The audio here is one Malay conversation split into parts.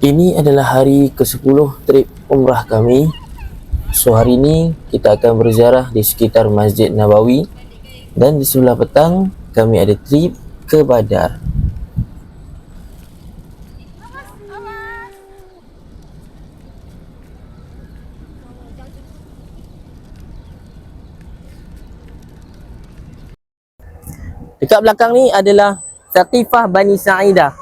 Ini adalah hari ke-10 trip umrah kami. So hari ini kita akan berziarah di sekitar Masjid Nabawi, dan di sebelah petang kami ada trip ke Badar. Dekat belakang ni adalah Saqifah Bani Sa'idah,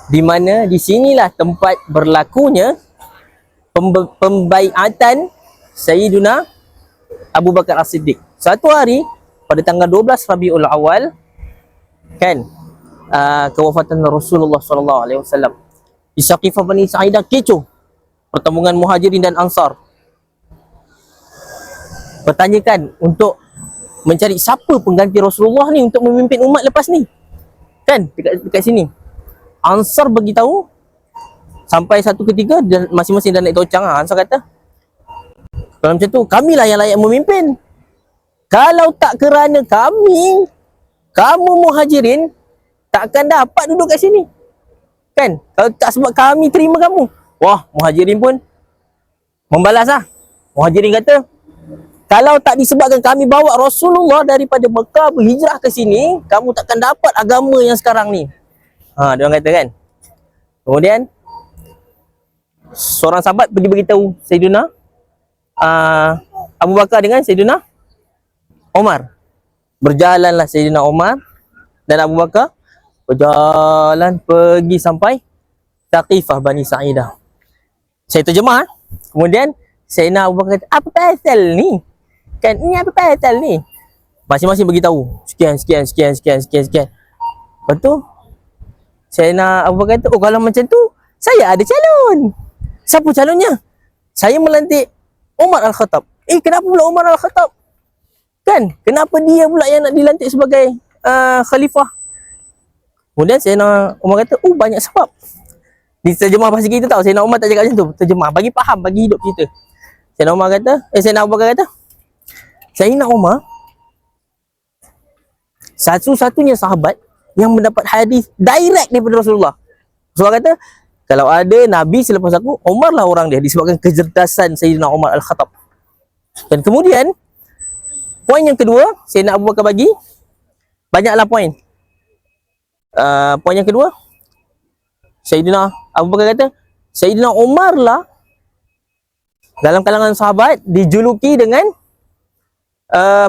di mana di sinilah tempat berlakunya pembaiatan Sayyiduna Abu Bakar As-Siddiq. Satu hari pada tanggal 12 Rabiul Awal kan, kewafatan Rasulullah sallallahu alaihi wasallam. Di Saqifah Bani Sa'idah kecoh pertemuan Muhajirin dan Ansar. Bertanyakan untuk mencari siapa pengganti Rasulullah ni untuk memimpin umat lepas ni. Kan dekat sini. Ansar beritahu sampai satu ketika dan masing-masing dah naik tocang. Ansar kata, kalau macam tu kamilah yang layak memimpin. Kalau tak kerana kami, kamu Muhajirin tak akan dapat duduk kat sini. Kan? Kalau tak sebab kami terima kamu. Wah, Muhajirin pun membalas lah. Muhajirin kata, kalau tak disebabkan kami bawa Rasulullah daripada Mekah berhijrah ke sini, kamu takkan dapat agama yang sekarang ni. Dia orang kata kan. Kemudian seorang sahabat pergi beritahu Sayyidina Abu Bakar dengan Sayyidina Omar. Berjalanlah Sayyidina Omar dan Abu Bakar berjalan pergi sampai Saqifah Bani Sa'idah. Saya terjemah. Kemudian Sayyidina Abu Bakar kata, apa pasal ni? Kan, ini apa pasal ni? Masing-masing beritahu sekian. Lepas tu Sayyidina Abu Bakar kata, oh kalau macam tu saya ada calon. Siapa calonnya? Saya melantik Umar Al-Khattab. Kenapa pula Umar Al-Khattab? Kan, kenapa dia pula yang nak dilantik sebagai khalifah? Kemudian Sayyidina Umar kata, banyak sebab. Di terjemah bahasa kita tahu, Sayyidina Umar tak cakap macam tu. Terjemah, bagi faham, bagi hidup cerita. Sayyidina Abu Bakar kata, Sayyidina Umar satu-satunya sahabat yang mendapat hadis direct daripada Rasulullah. Rasulullah kata, kalau ada Nabi selepas aku, Umar lah orang dia, disebabkan kecerdasan Sayyidina Umar Al-Khattab. Dan kemudian poin yang kedua, Sayyidina Abu Bakar bagi banyaklah poin. Poin yang kedua, Sayyidina Abu Bakar kata, Sayyidina Umar lah dalam kalangan sahabat dijuluki dengan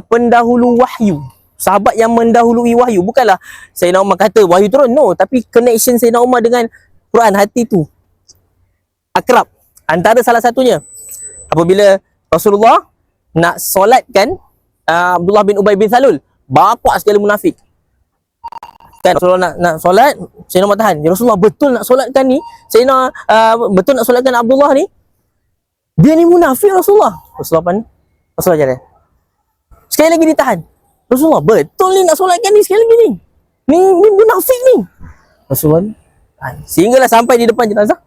pendahulu wahyu. Sahabat yang mendahului wahyu. Bukanlah Sayyidina Umar kata wahyu turun, no, tapi connection Sayyidina Umar dengan Quran, hati tu akrab. Antara salah satunya apabila Rasulullah nak solatkan Abdullah bin Ubay bin Salul, bapa sekali munafik. Kan Rasulullah nak solat, Sayyidina Umar tahan. Ya Rasulullah, betul nak solatkan ni Sayyidina betul nak solatkan Abdullah ni? Dia ni munafik Rasulullah. Rasulullah jalan. Sekali lagi ditahan. Rasulullah, betul ni nak solatkan ni sekali lagi ni. Ni munafik ni. Rasulullah sehinggalah sampai di depan jenazah,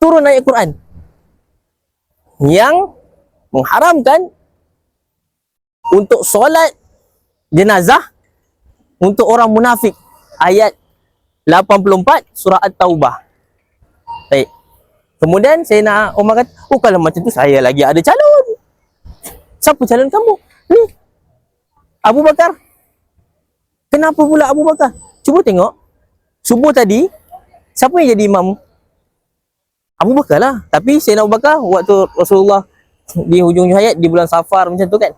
turun ayat Quran yang mengharamkan untuk solat jenazah untuk orang munafik. Ayat 84 surah At-Taubah. Baik. Kemudian Sayyidina Umar kata, kalau macam tu saya lagi ada calon. Siapa calon kamu? Ni Abu Bakar. Kenapa pula Abu Bakar? Cuba tengok subuh tadi, siapa yang jadi imam? Abu Bakar lah. Tapi Sayyidina Abu Bakar waktu Rasulullah di hujung hayat di bulan Safar macam tu kan,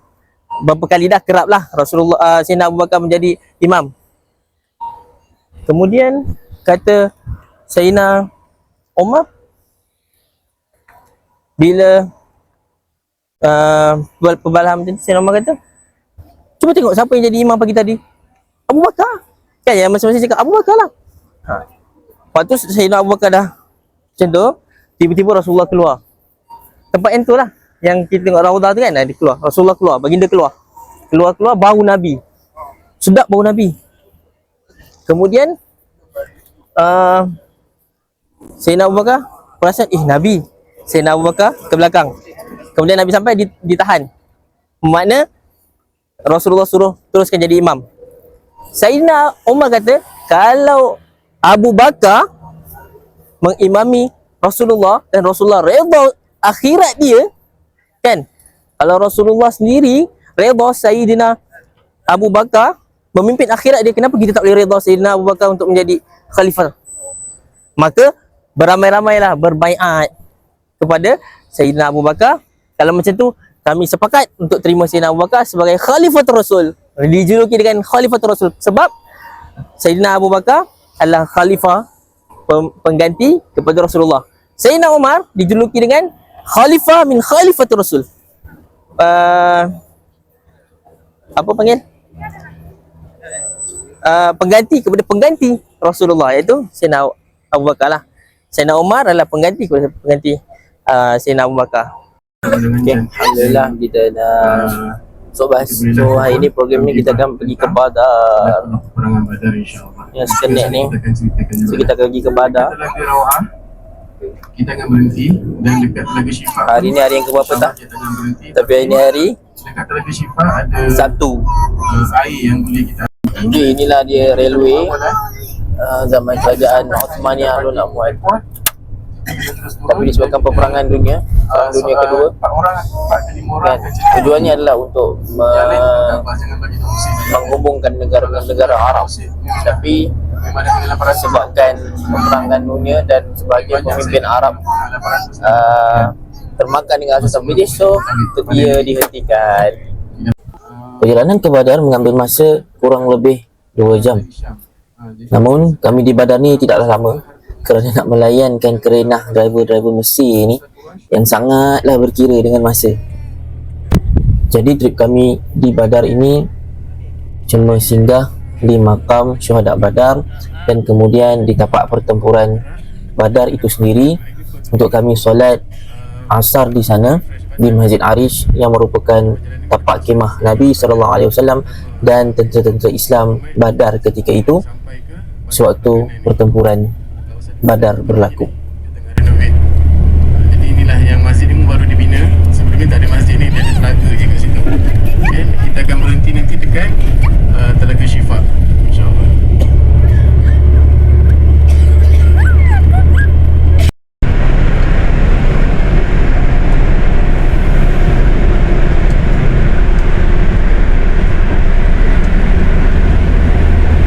berapa kali dah kerap lah Rasulullah Sayyidina Abu Bakar menjadi imam. Kemudian kata Sayyidina Umar, bila perbalahan macam tu, Sayyidina Umar kata, cuba tengok siapa yang jadi imam pagi tadi? Abu Bakar. Kan yang masing-masing cakap Abu Bakar lah. Waktu Sayyidina Abu Bakar dah macam tu, tiba-tiba Rasulullah keluar. Tempat yang tu lah, yang kita tengok Raudah tu kan, dia keluar. Rasulullah keluar, baginda keluar. Keluar bau Nabi. Sedap bau Nabi. Kemudian Sayyidina Abu Bakar perasan, Nabi. Sayyidina Abu Bakar ke belakang. Kemudian Nabi sampai ditahan. Makna Rasulullah suruh teruskan jadi imam. Sayyidina Umar kata, kalau Abu Bakar mengimami Rasulullah dan Rasulullah redha akhirat dia, kan? Kalau Rasulullah sendiri redha Sayyidina Abu Bakar memimpin akhirat dia, kenapa kita tak boleh redha Sayyidina Abu Bakar untuk menjadi khalifah? Maka beramai-ramailah berbaiat kepada Sayyidina Abu Bakar. Kalau macam tu, kami sepakat untuk terima Sayyidina Abu Bakar sebagai Khalifatul Rasul. Dijuluki dengan Khalifatul Rasul sebab Sayyidina Abu Bakar adalah khalifah pengganti kepada Rasulullah. Sayyidina Umar dijuluki dengan Khalifah min Khalifatul Rasul. Apa panggil? Pengganti kepada pengganti Rasulullah, iaitu Sayyidina Abu Bakar lah. Sayyidina Umar adalah pengganti kepada pengganti Sayyidina Abu Bakar. Okay, alhamdulillah kita dah Sobas. So hari ni program ni kita akan pergi ke Badar. Yang sekenik ni. So kita akan pergi ke Badar. Kita akan berhenti dan dekat Telaga Syifa. Hari ni hari yang keberapa tak? Tapi hari ni hari dekat Telaga Syifa ada Sabtu. air yang boleh kita. Jadi inilah dia railway zaman kerajaan Uthmaniyah Alun Amwad. Tapi disebabkan peperangan dunia, Perang Dunia Kedua, 4 orang, 4 ke 5 orang kan, tujuannya adalah untuk menghubungkan negara dengan negara Arab. Tapi sebabkan peperangan dunia dan sebahagian pemimpin Arab termakan dengan asas British, so dia dihentikan. Perjalanan ke Badar mengambil masa kurang lebih 2 jam. Namun kami di Badar ni tidaklah lama kerana nak melayankan kerenah driver-driver Mesir ni yang sangatlah berkira dengan masa. Jadi trip kami di Badar ini cuma singgah di makam syuhada Badar dan kemudian di tapak pertempuran Badar itu sendiri untuk kami solat asar di sana di Masjid Arish yang merupakan tapak kemah Nabi SAW dan tentera-tentera Islam Badar ketika itu sewaktu pertempuran Badar berlaku. Jadi inilah yang masjid ni baru dibina. Sebelum ni tak ada masjid ni, dia ada telaga je kat situ. Okay, kita akan berhenti nanti dekat Telaga Syifa, insyaAllah.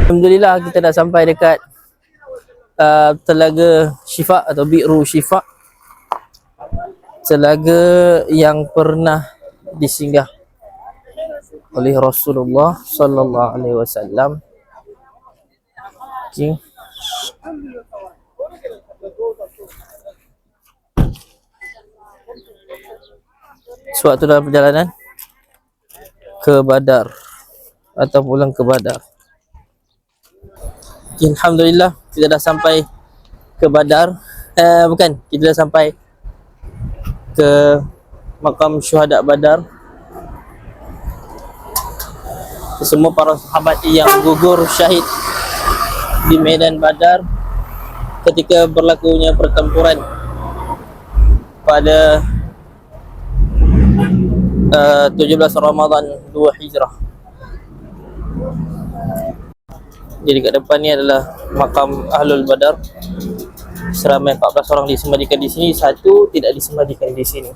Alhamdulillah kita dah sampai dekat Telaga Syifa atau Bi'ru Syifa, telaga yang pernah disinggah oleh Rasulullah sallallahu alaihi wasallam. Okay. Sewaktu dalam perjalanan ke Badar atau pulang ke Badar. Alhamdulillah kita dah sampai ke Badar. Kita dah sampai ke makam syuhada Badar. Semua para sahabat yang gugur syahid di medan Badar ketika berlakunya pertempuran pada 17 Ramadan 2 Hijrah. Jadi kat depan ni adalah makam Ahlul Badar. Seramai 14 orang disembadikan di sini, 1 tidak disembadikan di sini.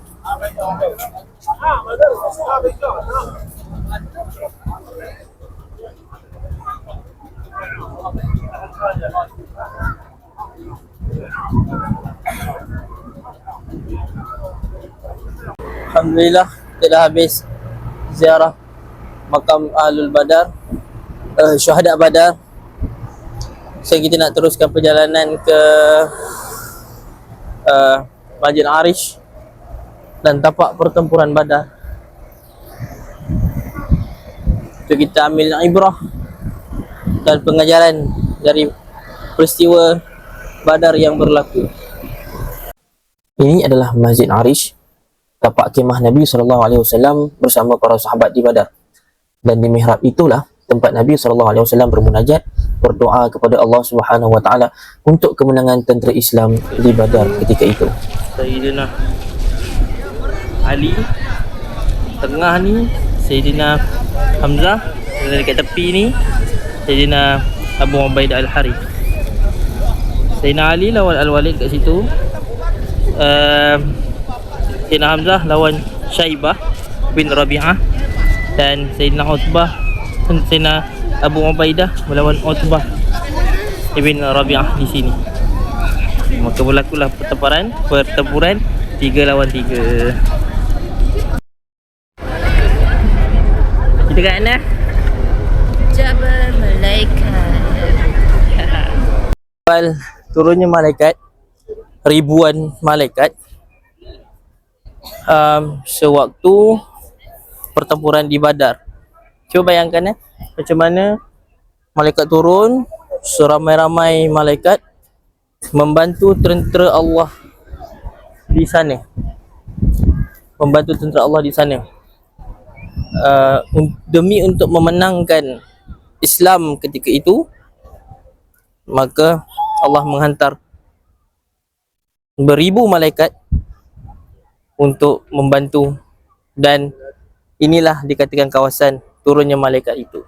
Alhamdulillah kita dah habis ziarah makam Ahlul Badar, syuhada Badar. So kita nak teruskan perjalanan ke Masjid Arish dan tapak pertempuran Badar. So kita ambil ibrah dan pengajaran dari peristiwa Badar yang berlaku. Ini adalah Masjid Arish, tapak kemah Nabi SAW bersama para sahabat di Badar. Dan di mihrab itulah tempat Nabi SAW bermunajat, berdoa kepada Allah SWT untuk kemenangan tentera Islam di Badar ketika itu. Sayyidina Ali, tengah ni Sayyidina Hamzah, dan dekat tepi ni Sayyidina Abu Ubaidah Al-Harith. Sayyidina Ali lawan Al-Walid kat situ, Sayyidina Hamzah lawan Syaibah bin Rabi'ah, dan Sayyidina Utbah, Sayyidina Abu Ubaidah melawan Utbah ibn Rabi'ah di sini. Maka berlakulah pertempuran 3 lawan 3. Kita kat mana? Jabal Malaikat. Turunnya malaikat, ribuan malaikat, sewaktu pertempuran di Badar. Cuba bayangkan macam mana malaikat turun, seramai-ramai malaikat membantu tentera Allah di sana. Membantu tentera Allah di sana. Demi untuk memenangkan Islam ketika itu, maka Allah menghantar beribu malaikat untuk membantu, dan inilah dikatakan kawasan turunnya malaikat itu.